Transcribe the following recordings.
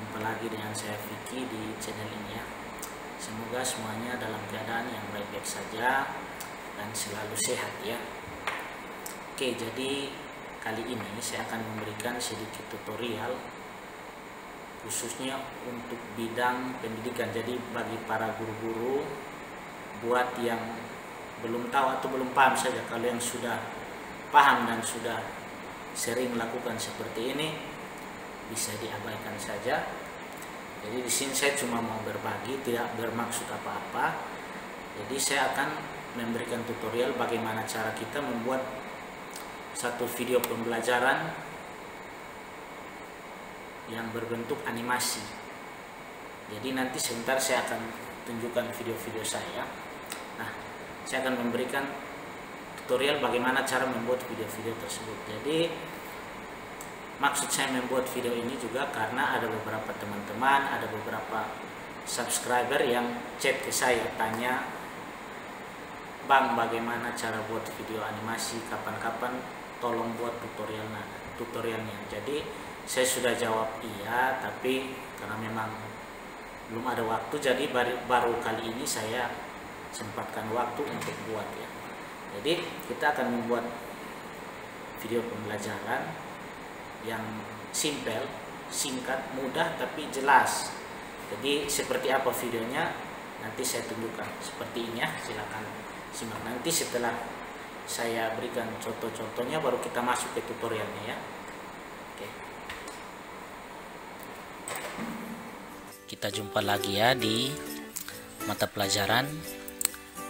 Jumpa lagi dengan saya Vicky di channel ini ya. Semoga semuanya dalam keadaan yang baik-baik saja dan selalu sehat ya. Oke, jadi kali ini saya akan memberikan sedikit tutorial khususnya untuk bidang pendidikan. Jadi bagi para guru-guru, buat yang belum tahu atau belum paham saja. Kalau yang sudah paham dan sudah sering melakukan seperti ini, bisa diabaikan saja. Jadi di sini saya cuma mau berbagi, tidak bermaksud apa-apa. Jadi saya akan memberikan tutorial bagaimana cara kita membuat satu video pembelajaran yang berbentuk animasi. Jadi nanti sebentar saya akan tunjukkan video-video saya. Nah, saya akan memberikan tutorial bagaimana cara membuat video-video tersebut. Jadi maksud saya membuat video ini juga karena ada beberapa teman-teman, ada beberapa subscriber yang chat ke saya tanya, "Bang, bagaimana cara buat video animasi? Kapan-kapan tolong buat tutorialnya." Jadi saya sudah jawab iya, tapi karena memang belum ada waktu, jadi baru kali ini saya sempatkan waktu untuk buat ya. Jadi kita akan membuat video pembelajaran yang simple, singkat, mudah tapi jelas. Jadi seperti apa videonya nanti saya tunjukkan. Seperti ini ya, silakan simak. Nanti setelah saya berikan contoh-contohnya baru kita masuk ke tutorialnya ya. Oke. Kita jumpa lagi ya di mata pelajaran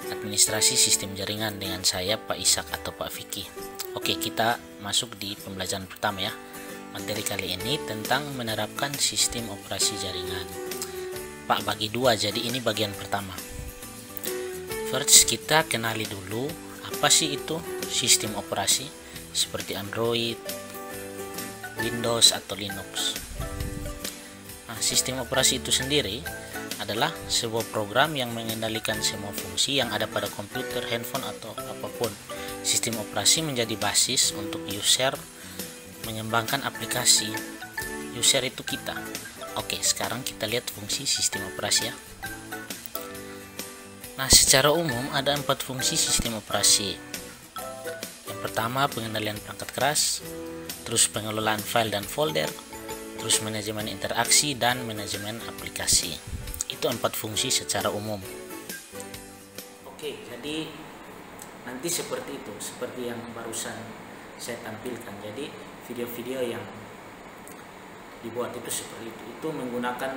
Administrasi Sistem Jaringan dengan saya Pak Ishak atau Pak Vicky. Oke, kita masuk di pembelajaran pertama ya. Materi kali ini tentang menerapkan sistem operasi jaringan. Pak bagi dua, jadi ini bagian pertama. First, kita kenali dulu apa sih itu sistem operasi seperti Android, Windows atau Linux. Nah, sistem operasi itu sendiri adalah sebuah program yang mengendalikan semua fungsi yang ada pada komputer, handphone atau apapun. Sistem operasi menjadi basis untuk user mengembangkan aplikasi. User itu kita. Oke, sekarang kita lihat fungsi sistem operasi ya. Nah, secara umum ada 4 fungsi sistem operasi. Yang pertama, pengendalian perangkat keras, terus pengelolaan file dan folder, terus manajemen interaksi dan manajemen aplikasi. Itu 4 fungsi secara umum. Oke, jadi nanti seperti itu, seperti yang barusan saya tampilkan. Jadi video-video yang dibuat itu seperti itu. Itu menggunakan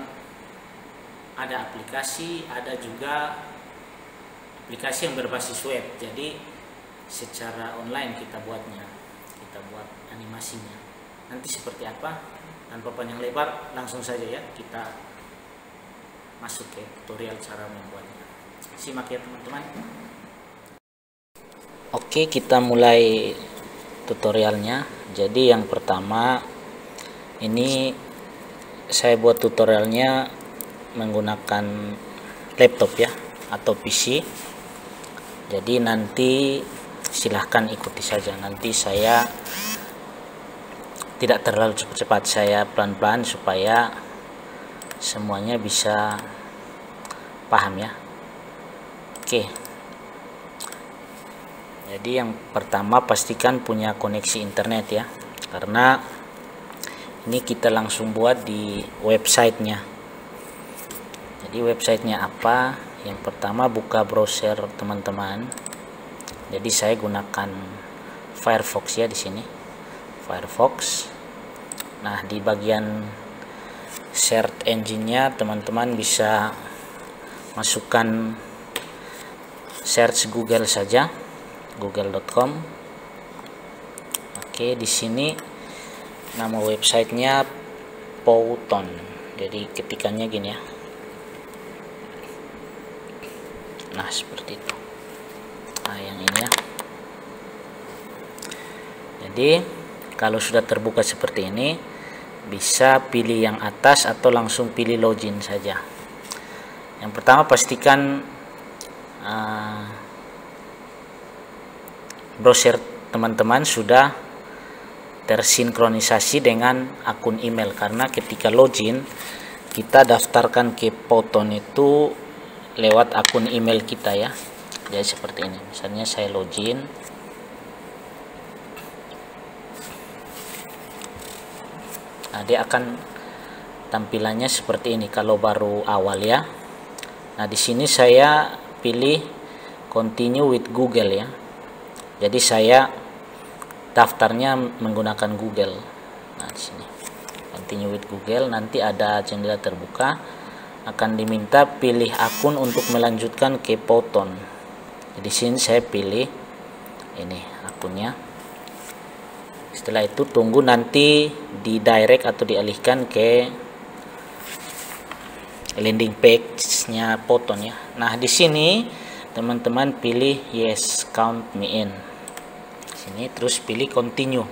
ada aplikasi, ada juga aplikasi yang berbasis web. Jadi secara online kita buatnya, kita buat animasinya. Nanti seperti apa? Tanpa panjang lebar, langsung saja ya kita masuk ke tutorial cara membuatnya. Simak ya teman-teman. Oke, kita mulai tutorialnya. Jadi yang pertama ini saya buat tutorialnya menggunakan laptop ya atau PC. Jadi nanti silahkan ikuti saja. Nanti saya tidak terlalu cepat-cepat, saya pelan-pelan supaya semuanya bisa paham ya. Oke. Jadi yang pertama pastikan punya koneksi internet ya. Karena ini kita langsung buat di websitenya. Jadi websitenya apa? Yang pertama buka browser teman-teman. Jadi saya gunakan Firefox ya di sini. Firefox. Nah, di bagian search engine-nya teman-teman bisa masukkan search Google saja, google.com. Oke, di sini nama websitenya Powton. Jadi ketikannya gini ya. Nah, seperti itu. Nah, yang ini ya. Jadi kalau sudah terbuka seperti ini, bisa pilih yang atas atau langsung pilih login saja. Yang pertama pastikan browser teman-teman sudah tersinkronisasi dengan akun email, karena ketika login kita daftarkan ke Powtoon itu lewat akun email kita ya. Jadi seperti ini, misalnya saya login. Nah, dia akan tampilannya seperti ini kalau baru awal ya. Nah, di sini saya pilih continue with Google ya. Jadi saya daftarnya menggunakan Google. Nah, di sini continue with Google, nanti ada jendela terbuka, akan diminta pilih akun untuk melanjutkan ke Powtoon. Di sini saya pilih ini akunnya. Setelah itu tunggu nanti di direct atau dialihkan ke landing page-nya Powtoon ya. Nah, di sini teman-teman pilih yes, count me in. Sini terus pilih continue.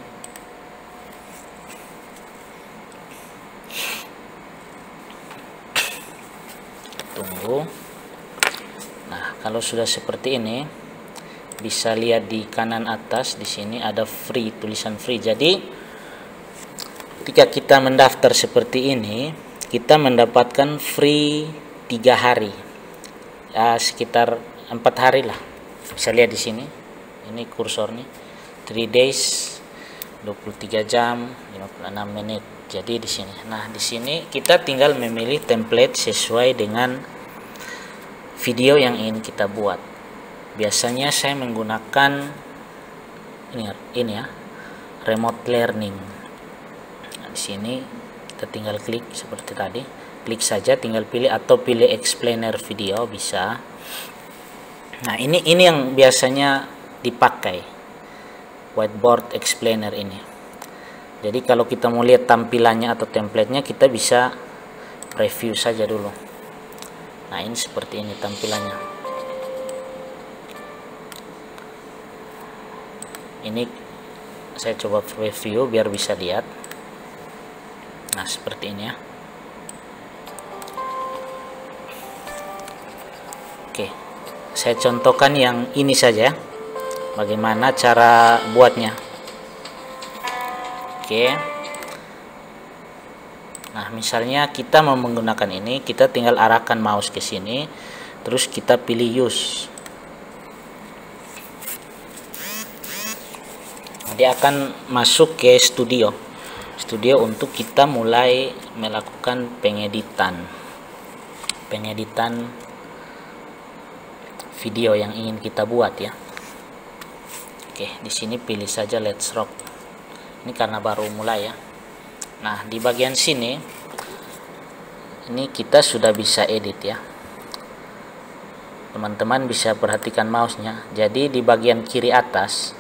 Tunggu. Nah, kalau sudah seperti ini, bisa lihat di kanan atas di sini ada free, tulisan free. Jadi ketika kita mendaftar seperti ini, kita mendapatkan free 3 hari ya, sekitar 4 hari lah. Bisa lihat di sini, ini kursornya 3 days 23 jam 56 menit. Jadi di sini, nah di sini kita tinggal memilih template sesuai dengan video yang ingin kita buat. Biasanya saya menggunakan ini ya, remote learning. Nah, di sini kita tinggal klik seperti tadi, klik saja, tinggal pilih atau pilih explainer video bisa. Nah, ini yang biasanya dipakai, whiteboard explainer ini. Jadi kalau kita mau lihat tampilannya atau templatenya, kita bisa review saja dulu. Nah, ini seperti ini tampilannya. Ini saya coba review biar bisa lihat. Nah, seperti ini ya. Oke, saya contohkan yang ini saja, bagaimana cara buatnya. Oke. Nah, misalnya kita mau menggunakan ini, kita tinggal arahkan mouse ke sini, terus kita pilih use. Nah, dia akan masuk ke studio untuk kita mulai melakukan pengeditan video yang ingin kita buat ya. Oke, di sini pilih saja Let's Rock. Ini karena baru mulai ya. Nah, di bagian sini ini kita sudah bisa edit ya. Teman-teman bisa perhatikan mouse-nya. Jadi di bagian kiri atas,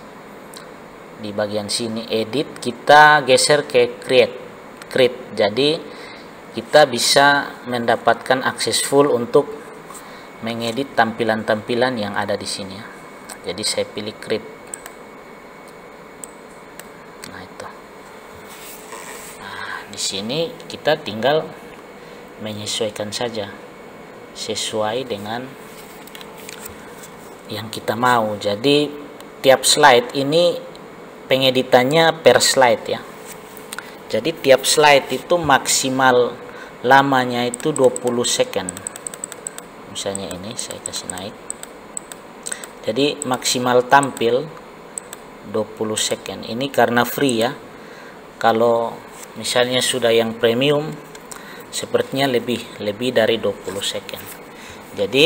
di bagian sini edit, kita geser ke create. Jadi kita bisa mendapatkan akses full untuk mengedit tampilan-tampilan yang ada di sini ya. Jadi saya pilih create. Nah, itu. Nah, di sini kita tinggal menyesuaikan saja sesuai dengan yang kita mau. Jadi tiap slide ini pengeditannya per slide ya. Jadi tiap slide itu maksimal lamanya itu 20 second. Misalnya ini saya kasih naik. Jadi maksimal tampil 20 second. Ini karena free ya. Kalau misalnya sudah yang premium, sepertinya lebih dari 20 second. Jadi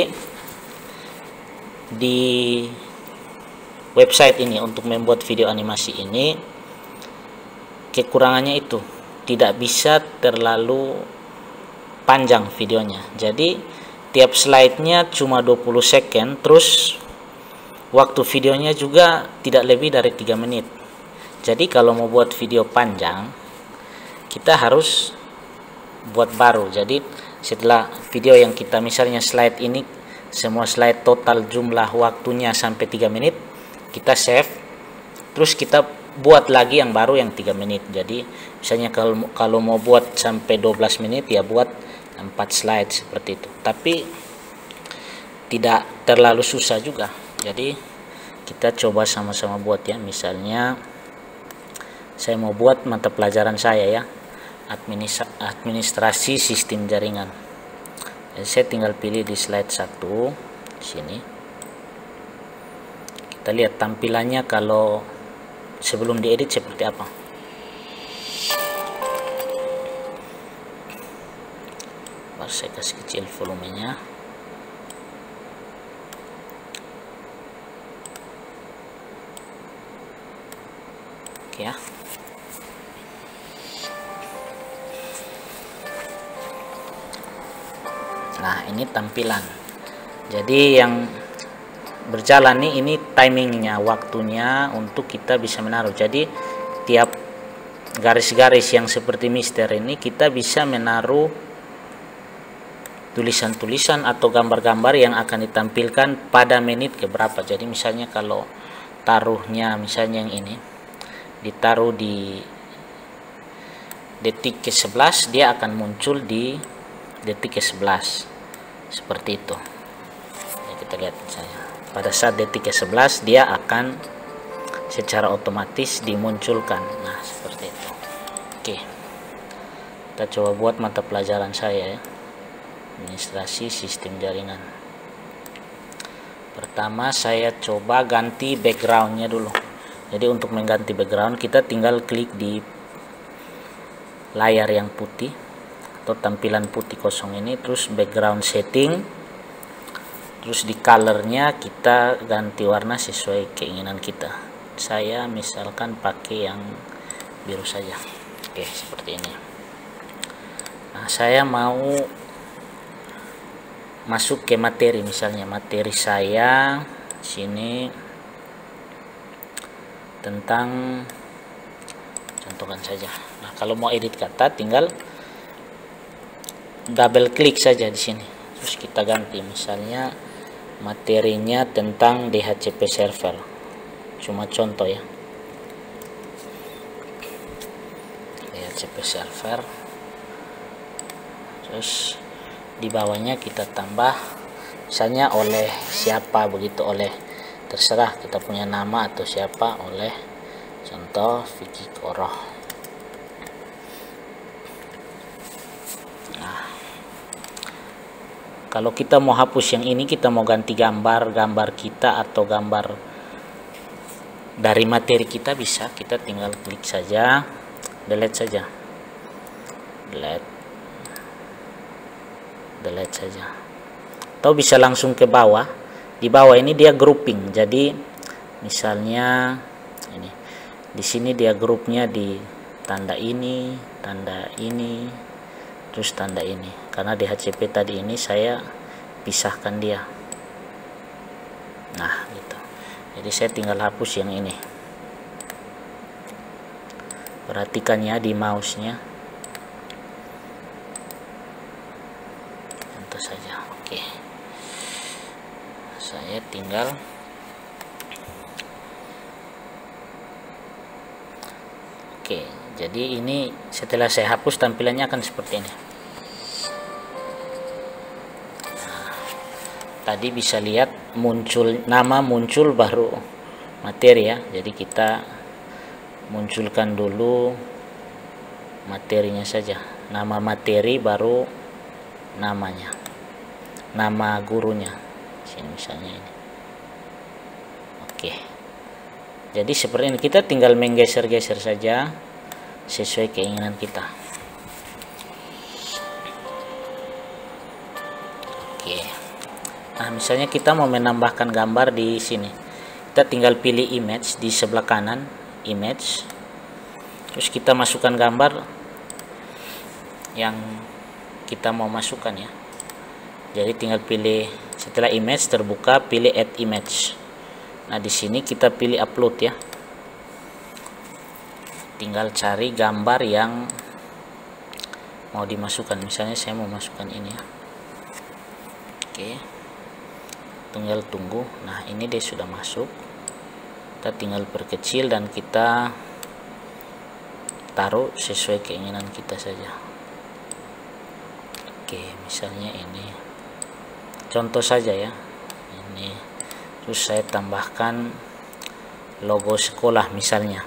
di website ini untuk membuat video animasi ini, kekurangannya itu tidak bisa terlalu panjang videonya. Jadi tiap slide-nya cuma 20 second, terus waktu videonya juga tidak lebih dari 3 menit. Jadi kalau mau buat video panjang, kita harus buat baru. Jadi setelah video yang kita, misalnya slide ini, semua slide total jumlah waktunya sampai 3 menit, kita save, terus kita buat lagi yang baru yang 3 menit. Jadi misalnya kalau mau buat sampai 12 menit ya buat 4 slide seperti itu. Tapi tidak terlalu susah juga. Jadi kita coba sama-sama buat ya. Misalnya saya mau buat mata pelajaran saya ya, administrasi sistem jaringan. Jadi saya tinggal pilih di slide 1 sini. Kita lihat tampilannya kalau sebelum diedit seperti apa. Baru saya kasih kecil volumenya. Oke ya. Nah, ini tampilan. Jadi yang berjalan nih, ini timingnya, waktunya untuk kita bisa menaruh. Jadi tiap garis-garis yang seperti mister ini kita bisa menaruh tulisan-tulisan atau gambar-gambar yang akan ditampilkan pada menit keberapa. Jadi misalnya kalau taruhnya misalnya yang ini ditaruh di detik ke-11, dia akan muncul di detik ke-11 seperti itu. Ya, kita lihat misalnya pada saat detik ke-11 dia akan secara otomatis dimunculkan. Nah, seperti itu. Oke, kita coba buat mata pelajaran saya ya, administrasi sistem jaringan. Pertama saya coba ganti backgroundnya dulu. Jadi untuk mengganti background kita tinggal klik di layar yang putih atau tampilan putih kosong ini, terus background setting, terus di colornya kita ganti warna sesuai keinginan kita. Saya misalkan pakai yang biru saja. Oke, seperti ini. Nah, saya mau masuk ke materi, misalnya materi saya sini tentang, contohkan saja. Nah, kalau mau edit kata tinggal double klik saja di sini, terus kita ganti misalnya materinya tentang DHCP server, cuma contoh ya, DHCP server. Terus di bawahnya kita tambah misalnya oleh siapa, begitu, oleh terserah kita punya nama atau siapa, oleh contoh Vicky Koroh. Nah, kalau kita mau hapus yang ini, kita mau ganti gambar kita atau gambar dari materi kita, bisa, kita tinggal klik saja, delete saja, delete saja, atau bisa langsung ke bawah. Di bawah ini dia grouping, jadi misalnya ini di sini dia grupnya di tanda ini, terus tanda ini, karena DHCP tadi ini saya pisahkan dia. Nah, gitu. Jadi saya tinggal hapus yang ini. Perhatikan ya di mouse-nya. Tentu saja. Oke. Saya tinggal Oke, jadi ini setelah saya hapus tampilannya akan seperti ini. Nah, tadi bisa lihat muncul nama, muncul baru materi ya. Jadi kita munculkan dulu materinya saja. Nama materi baru namanya. Nama gurunya. Sini misalnya ini. Oke. Jadi seperti ini, kita tinggal menggeser-geser saja sesuai keinginan kita. Oke. Nah, misalnya kita mau menambahkan gambar di sini. Kita tinggal pilih image di sebelah kanan, image. Terus kita masukkan gambar yang kita mau masukkan ya. Jadi tinggal pilih, setelah image terbuka, pilih add image. Nah, di sini kita pilih upload ya. Tinggal cari gambar yang mau dimasukkan. Misalnya saya mau masukkan ini ya. Oke. Tinggal tunggu. Nah, ini dia sudah masuk. Kita tinggal perkecil dan kita taruh sesuai keinginan kita saja. Oke, misalnya ini. Contoh saja ya. Ini. Terus saya tambahkan logo sekolah misalnya.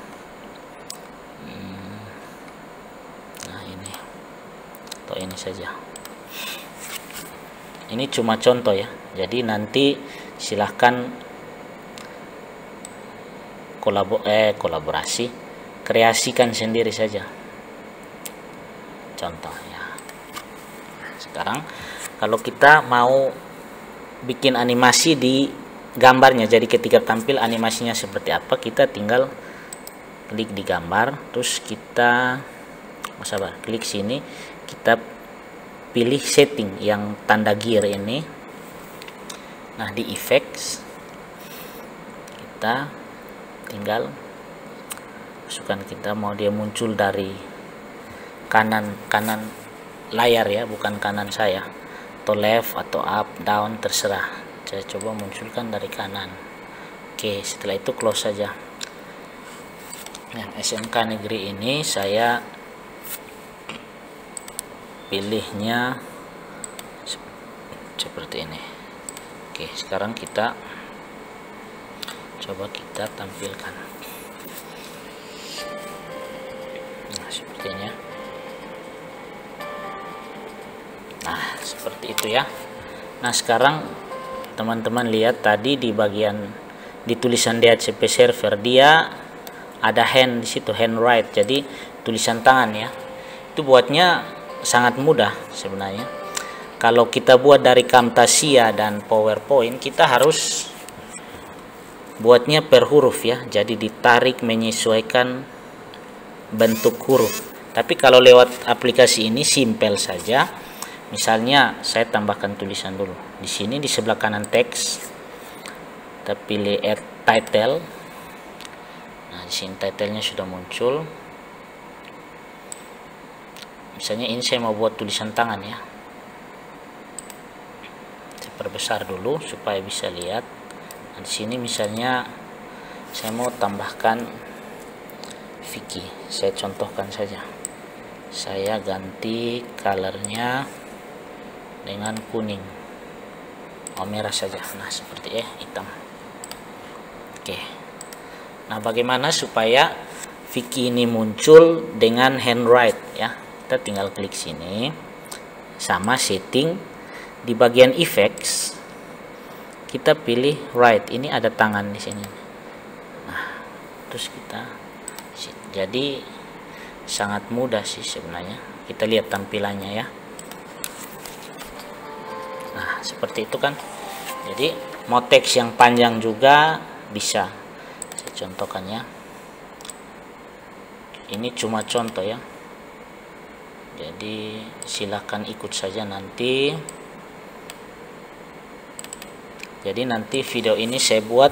Nah, ini ini saja. Ini cuma contoh ya, jadi nanti silahkan kolaborasi, kreasikan sendiri saja contohnya. Sekarang kalau kita mau bikin animasi di gambarnya, jadi ketika tampil animasinya seperti apa, kita tinggal klik di gambar, terus kita klik sini, kita pilih setting yang tanda gear ini. Nah, di effects kita tinggal masukkan, kita mau dia muncul dari kanan layar ya, bukan kanan saya, atau left atau up down terserah. Saya coba munculkan dari kanan. Oke, setelah itu close saja. Yang SMK negeri ini saya pilihnya seperti ini. Oke, sekarang kita coba kita tampilkan. Nah, sepertinya. Nah, seperti itu ya. Nah, sekarang teman-teman lihat tadi di bagian di tulisan DHCP server dia ada hand di situ, handwrite. Jadi tulisan tangan ya. Itu buatnya sangat mudah sebenarnya. Kalau kita buat dari Camtasia dan PowerPoint, kita harus buatnya per huruf ya, jadi ditarik menyesuaikan bentuk huruf. Tapi kalau lewat aplikasi ini simple saja. Misalnya saya tambahkan tulisan dulu di sini, di sebelah kanan teks, kita pilih add title. Nah, di sini titlenya sudah muncul. Misalnya ini saya mau buat tulisan tangan ya, saya perbesar dulu supaya bisa lihat. Nah, di sini misalnya saya mau tambahkan Vicky, saya contohkan saja, saya ganti colornya dengan kuning, merah saja. Nah, seperti hitam. Oke, nah bagaimana supaya Vicky ini muncul dengan handwrite ya? Kita tinggal klik sini, sama setting di bagian effects kita pilih write. Ini ada tangan di sini. Nah, terus kita, jadi sangat mudah sih sebenarnya. Kita lihat tampilannya ya. Nah, seperti itu kan. Jadi mau teks yang panjang juga bisa. Saya contohkan ya. Ini cuma contoh ya. Jadi silahkan ikut saja nanti. Jadi nanti video ini saya buat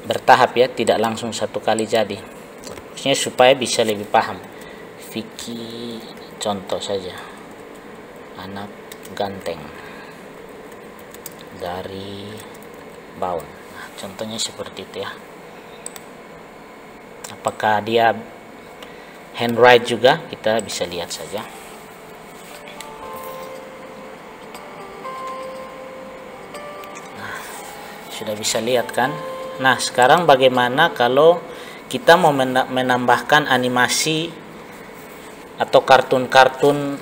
bertahap ya, tidak langsung satu kali jadi. Maksudnya supaya bisa lebih paham. Vicky contoh saja, anak ganteng dari Baun. Nah, contohnya seperti itu ya. Apakah dia handwrite juga, kita bisa lihat saja. Nah, sudah bisa lihat kan. Nah, sekarang bagaimana kalau kita mau menambahkan animasi atau kartun-kartun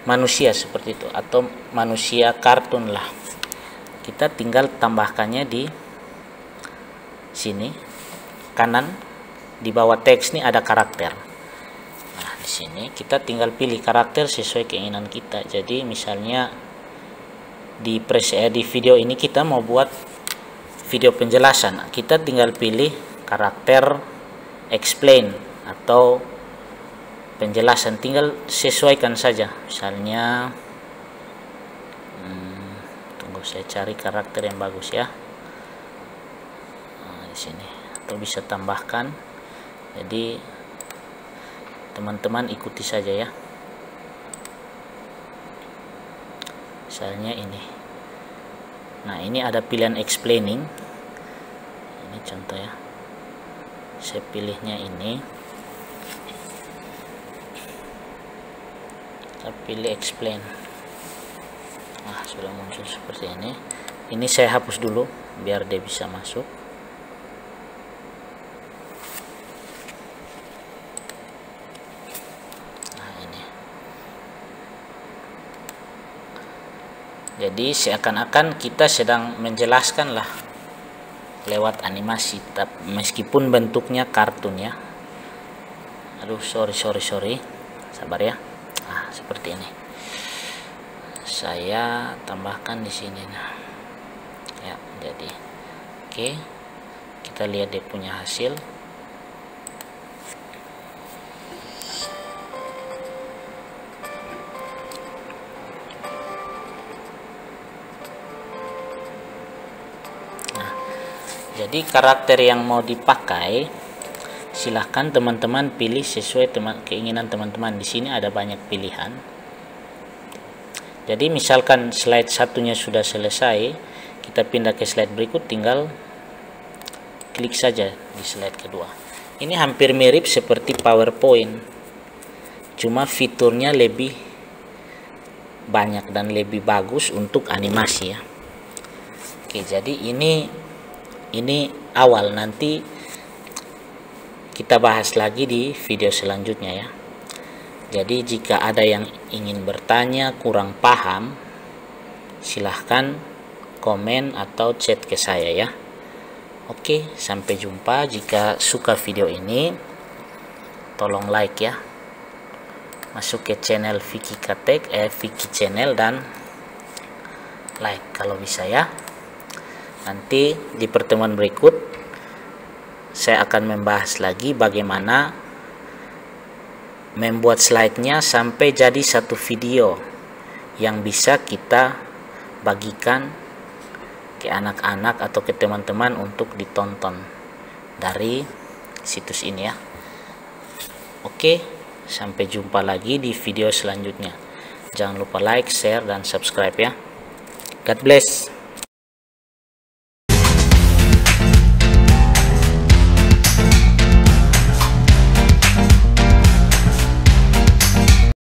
manusia seperti itu, atau manusia kartun lah. Kita tinggal tambahkannya di sini kanan. Di bawah teks ini ada karakter. Nah, di sini kita tinggal pilih karakter sesuai keinginan kita. Jadi misalnya di video ini kita mau buat video penjelasan, kita tinggal pilih karakter explain atau penjelasan, tinggal sesuaikan saja. Misalnya tunggu saya cari karakter yang bagus ya. Nah, di sini, atau bisa tambahkan. Jadi teman-teman ikuti saja ya. Misalnya ini. Nah, ini ada pilihan explaining. Ini contoh ya. Saya pilihnya ini. Kita pilih explain. Nah, sudah muncul seperti ini. Ini saya hapus dulu biar dia bisa masuk. Jadi seakan-akan kita sedang menjelaskan lah lewat animasi, meskipun bentuknya kartun ya. Aduh, sorry, sabar ya. Nah, seperti ini. Saya tambahkan di sini, nah, ya. Jadi, oke, kita lihat dia punya hasil. Jadi karakter yang mau dipakai, silahkan teman-teman pilih sesuai keinginan teman-teman. Di sini ada banyak pilihan. Jadi misalkan slide satunya sudah selesai, kita pindah ke slide berikut, tinggal klik saja di slide kedua. Ini hampir mirip seperti PowerPoint, cuma fiturnya lebih banyak dan lebih bagus untuk animasi ya. Oke, jadi ini awal, nanti kita bahas lagi di video selanjutnya ya. Jadi jika ada yang ingin bertanya, kurang paham, silahkan komen atau chat ke saya ya. Oke, sampai jumpa. Jika suka video ini, tolong like ya. Masuk ke channel Vicky Katek, Vicky Channel, dan like kalau bisa ya. Nanti di pertemuan berikut saya akan membahas lagi bagaimana membuat slide-nya sampai jadi satu video yang bisa kita bagikan ke anak-anak atau ke teman-teman untuk ditonton dari situs ini ya. Oke, sampai jumpa lagi di video selanjutnya. Jangan lupa like, share, dan subscribe ya. God bless.